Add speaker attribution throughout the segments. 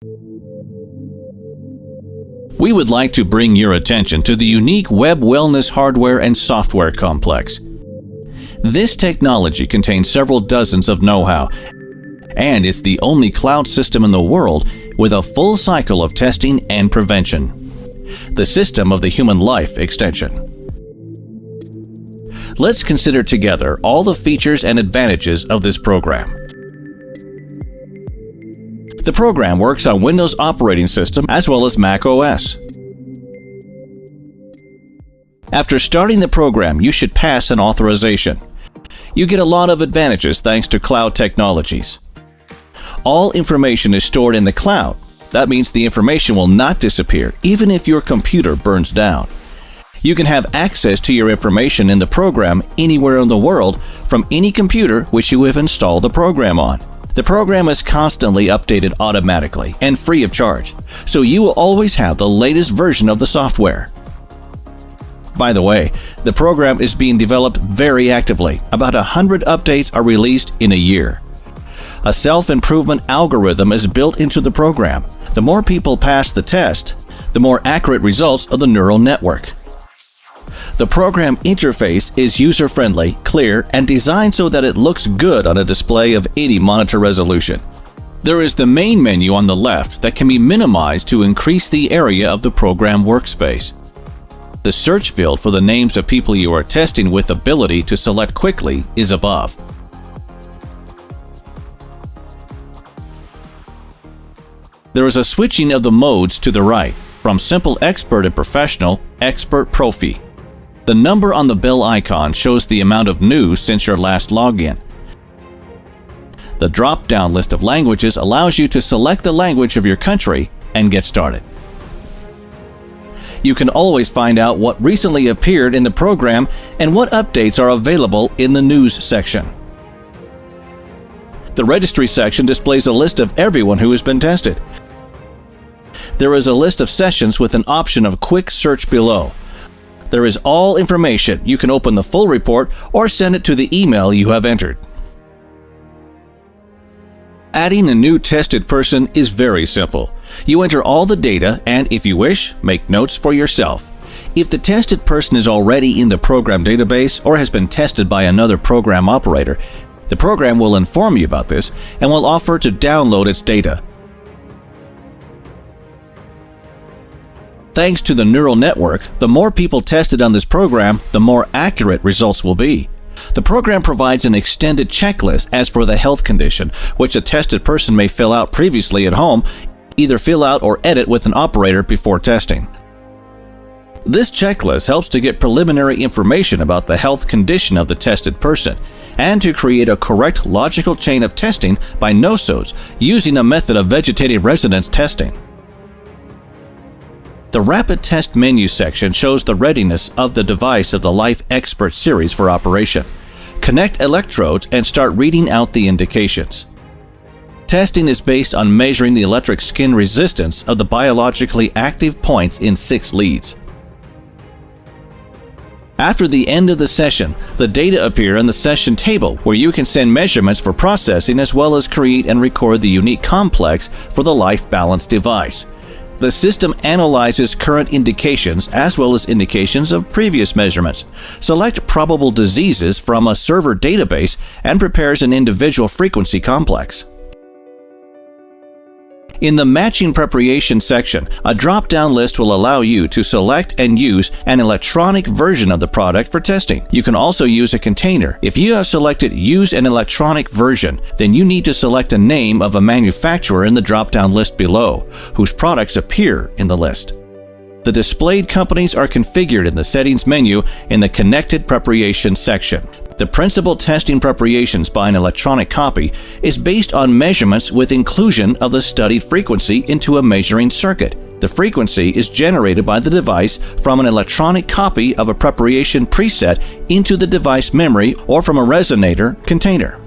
Speaker 1: We would like to bring your attention to the unique WebWellness hardware and software complex. This technology contains several dozens of know-how and is the only cloud system in the world with a full cycle of testing and prevention. The system of the human life extension. Let's consider together all the features and advantages of this program. The program works on Windows operating system as well as Mac OS. After starting the program, you should pass an authorization. You get a lot of advantages thanks to cloud technologies. All information is stored in the cloud. That means the information will not disappear even if your computer burns down. You can have access to your information in the program anywhere in the world from any computer which you have installed the program on. The program is constantly updated automatically and free of charge, so you will always have the latest version of the software. By the way, the program is being developed very actively. About 100 updates are released in a year. A self-improvement algorithm is built into the program. The more people pass the test, the more accurate results of the neural network. The program interface is user-friendly, clear, and designed so that it looks good on a display of any monitor resolution. There is the main menu on the left that can be minimized to increase the area of the program workspace. The search field for the names of people you are testing with ability to select quickly is above. There is a switching of the modes to the right, from Simple Expert and Professional, Expert Profi. The number on the bell icon shows the amount of news since your last login. The drop-down list of languages allows you to select the language of your country and get started. You can always find out what recently appeared in the program and what updates are available in the news section. The Registry section displays a list of everyone who has been tested. There is a list of sessions with an option of quick search below. There is all information. You can open the full report or send it to the email you have entered. Adding a new tested person is very simple. You enter all the data and, if you wish, make notes for yourself. If the tested person is already in the program database or has been tested by another program operator, the program will inform you about this and will offer to download its data. Thanks to the neural network, the more people tested on this program, the more accurate results will be. The program provides an extended checklist as for the health condition, which a tested person may fill out previously at home, either fill out or edit with an operator before testing. This checklist helps to get preliminary information about the health condition of the tested person and to create a correct logical chain of testing by nosodes using a method of vegetative resonance testing. The Rapid Test menu section shows the readiness of the device of the Life Expert series for operation. Connect electrodes and start reading out the indications. Testing is based on measuring the electric skin resistance of the biologically active points in 6 leads. After the end of the session, the data appear in the session table where you can send measurements for processing as well as create and record the unique complex for the Life Balance device. The system analyzes current indications as well as indications of previous measurements. Select probable diseases from a server database and prepares an individual frequency complex. In the Matching Preparation section, a drop-down list will allow you to select and use an electronic version of the product for testing. You can also use a container. If you have selected Use an electronic version, then you need to select a name of a manufacturer in the drop-down list below, whose products appear in the list. The displayed companies are configured in the Settings menu in the Connected Preparation section. The principal testing preparations by an electronic copy is based on measurements with inclusion of the studied frequency into a measuring circuit. The frequency is generated by the device from an electronic copy of a preparation preset into the device memory or from a resonator container.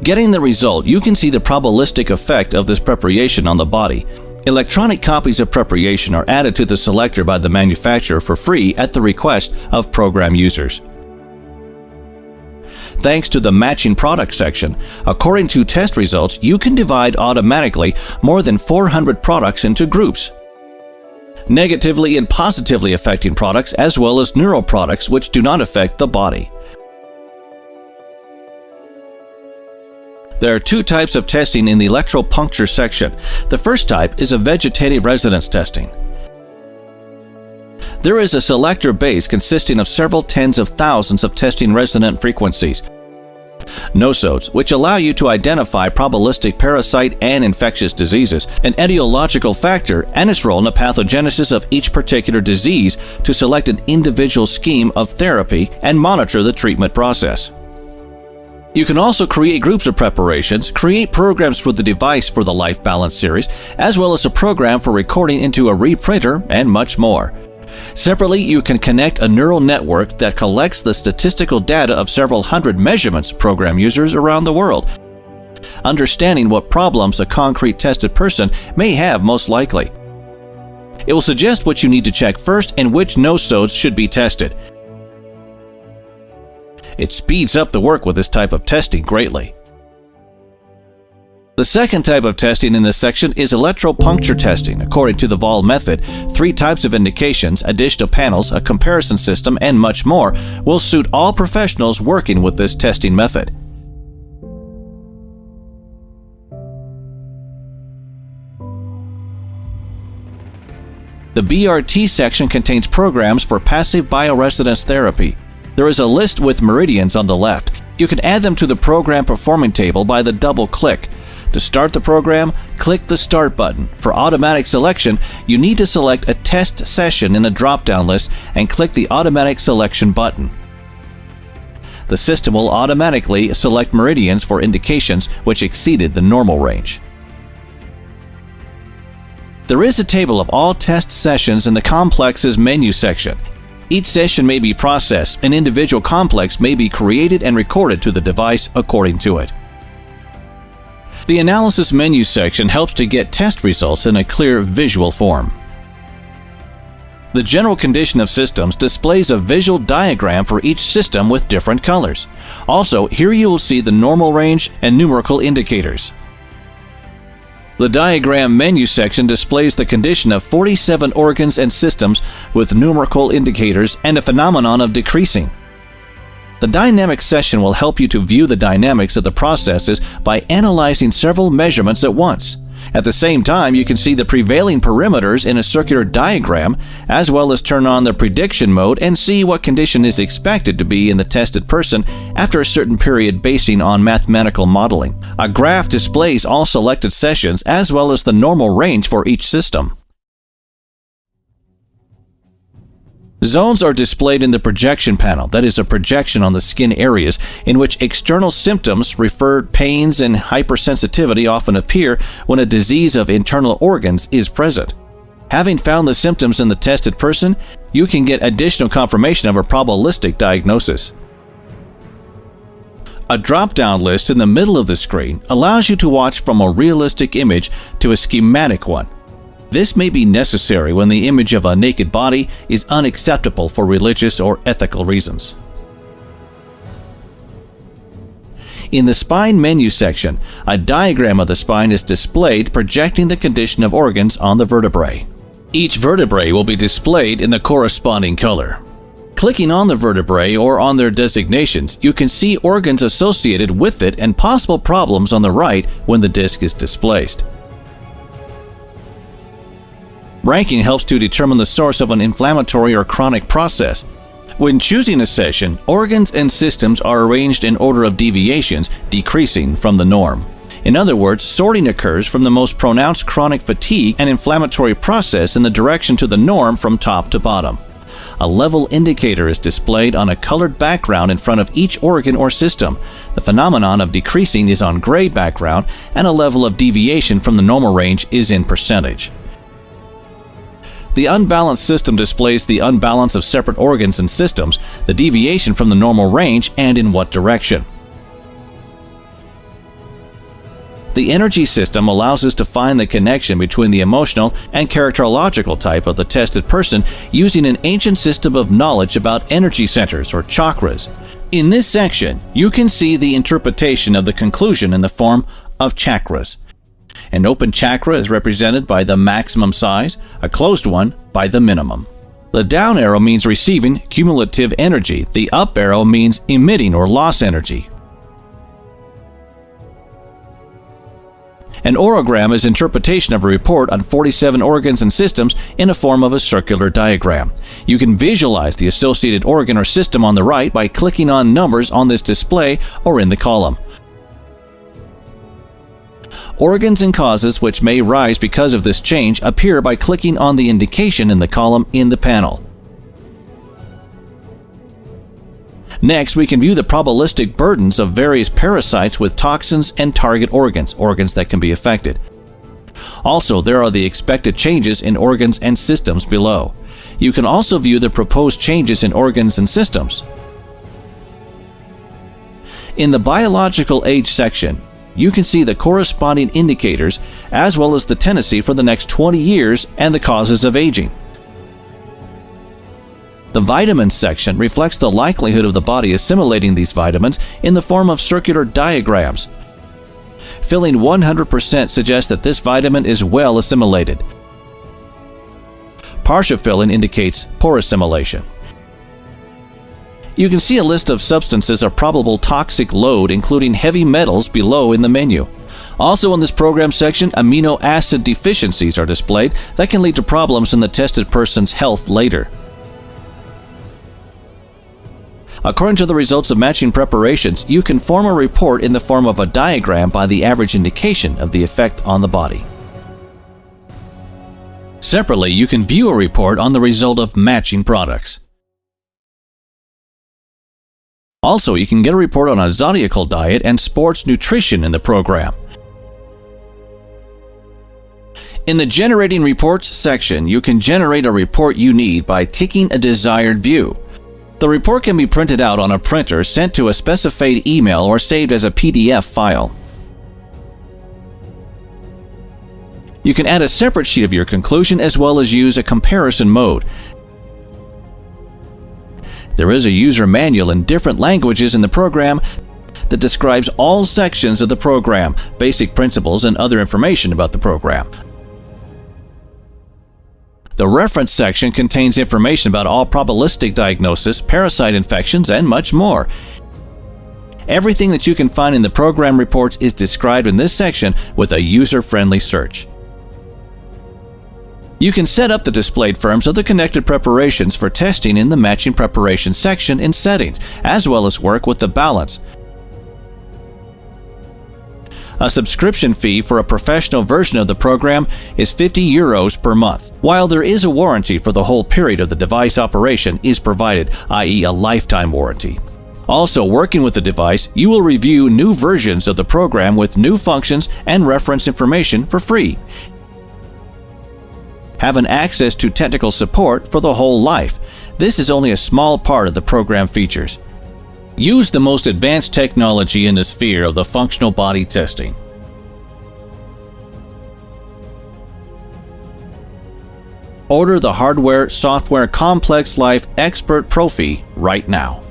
Speaker 1: Getting the result, you can see the probabilistic effect of this preparation on the body. Electronic copies of preparation are added to the selector by the manufacturer for free at the request of program users. Thanks to the matching product section, according to test results, you can divide automatically more than 400 products into groups. Negatively and positively affecting products, as well as neutral products which do not affect the body. There are two types of testing in the electropuncture section. The first type is a vegetative resonance testing. There is a selector base consisting of several tens of thousands of testing resonant frequencies, nosodes, which allow you to identify probabilistic parasite and infectious diseases, an etiological factor, and its role in the pathogenesis of each particular disease to select an individual scheme of therapy and monitor the treatment process. You can also create groups of preparations, create programs for the device for the Life Balance series, as well as a program for recording into a reprinter, and much more. Separately, you can connect a neural network that collects the statistical data of several hundred measurements program users around the world, understanding what problems a concrete tested person may have most likely. It will suggest what you need to check first and which nosodes should be tested. It speeds up the work with this type of testing greatly. The second type of testing in this section is electropuncture testing. According to the Vol method, 3 types of indications, additional panels, a comparison system, and much more will suit all professionals working with this testing method. The BRT section contains programs for passive bioresonance therapy. There is a list with meridians on the left. You can add them to the program performing table by the double click. To start the program, click the Start button. For automatic selection, you need to select a test session in the drop-down list and click the Automatic Selection button. The system will automatically select meridians for indications which exceeded the normal range. There is a table of all test sessions in the complex's menu section. Each session may be processed. An individual complex may be created and recorded to the device according to it. The analysis menu section helps to get test results in a clear visual form. The general condition of systems displays a visual diagram for each system with different colors. Also, here you will see the normal range and numerical indicators. The diagram menu section displays the condition of 47 organs and systems with numerical indicators and a phenomenon of decreasing. The dynamic session will help you to view the dynamics of the processes by analyzing several measurements at once. At the same time, you can see the prevailing perimeters in a circular diagram, as well as turn on the prediction mode and see what condition is expected to be in the tested person after a certain period basing on mathematical modeling. A graph displays all selected sessions as well as the normal range for each system. Zones are displayed in the projection panel, that is a projection on the skin areas in which external symptoms, referred pains, and hypersensitivity often appear when a disease of internal organs is present. Having found the symptoms in the tested person, you can get additional confirmation of a probabilistic diagnosis. A drop-down list in the middle of the screen allows you to watch from a realistic image to a schematic one. This may be necessary when the image of a naked body is unacceptable for religious or ethical reasons. In the spine menu section, a diagram of the spine is displayed projecting the condition of organs on the vertebrae. Each vertebrae will be displayed in the corresponding color. Clicking on the vertebrae or on their designations, you can see organs associated with it and possible problems on the right when the disc is displaced. Ranking helps to determine the source of an inflammatory or chronic process. When choosing a session, organs and systems are arranged in order of deviations, decreasing from the norm. In other words, sorting occurs from the most pronounced chronic fatigue and inflammatory process in the direction to the norm from top to bottom. A level indicator is displayed on a colored background in front of each organ or system. The phenomenon of decreasing is on gray background, and a level of deviation from the normal range is in percentage. The unbalanced system displays the unbalance of separate organs and systems, the deviation from the normal range, and in what direction. The energy system allows us to find the connection between the emotional and characterological type of the tested person using an ancient system of knowledge about energy centers or chakras. In this section, you can see the interpretation of the conclusion in the form of chakras. An open chakra is represented by the maximum size, a closed one by the minimum. The down arrow means receiving cumulative energy. The up arrow means emitting or loss energy. An orogram is interpretation of a report on 47 organs and systems in a form of a circular diagram. You can visualize the associated organ or system on the right by clicking on numbers on this display or in the column. Organs and causes which may rise because of this change appear by clicking on the indication in the column in the panel. Next, we can view the probabilistic burdens of various parasites with toxins and target organs that can be affected. Also, there are the expected changes in organs and systems below. You can also view the proposed changes in organs and systems. In the biological age section, you can see the corresponding indicators as well as the tendency for the next 20 years and the causes of aging. The vitamins section reflects the likelihood of the body assimilating these vitamins in the form of circular diagrams. Filling 100% suggests that this vitamin is well assimilated. Partial filling indicates poor assimilation. You can see a list of substances of probable toxic load, including heavy metals, below in the menu. Also in this program section, amino acid deficiencies are displayed that can lead to problems in the tested person's health later. According to the results of matching preparations, you can form a report in the form of a diagram by the average indication of the effect on the body. Separately, you can view a report on the result of matching products. Also, you can get a report on a zodiacal diet and sports nutrition in the program. In the Generating Reports section, you can generate a report you need by ticking a desired view. The report can be printed out on a printer, sent to a specified email, or saved as a PDF file. You can add a separate sheet of your conclusion as well as use a comparison mode. There is a user manual in different languages in the program that describes all sections of the program, basic principles, and other information about the program. The reference section contains information about all probabilistic diagnosis, parasite infections, and much more. Everything that you can find in the program reports is described in this section with a user-friendly search. You can set up the displayed firms of the connected preparations for testing in the Matching Preparation section in Settings, as well as work with the balance. A subscription fee for a professional version of the program is €50 per month, while there is a warranty for the whole period of the device operation is provided, i.e. a lifetime warranty. Also, working with the device, you will review new versions of the program with new functions and reference information for free. Have an access to technical support for the whole life. This is only a small part of the program features. Use the most advanced technology in the sphere of the functional body testing. Order the hardware, software, complex life expert Profi right now.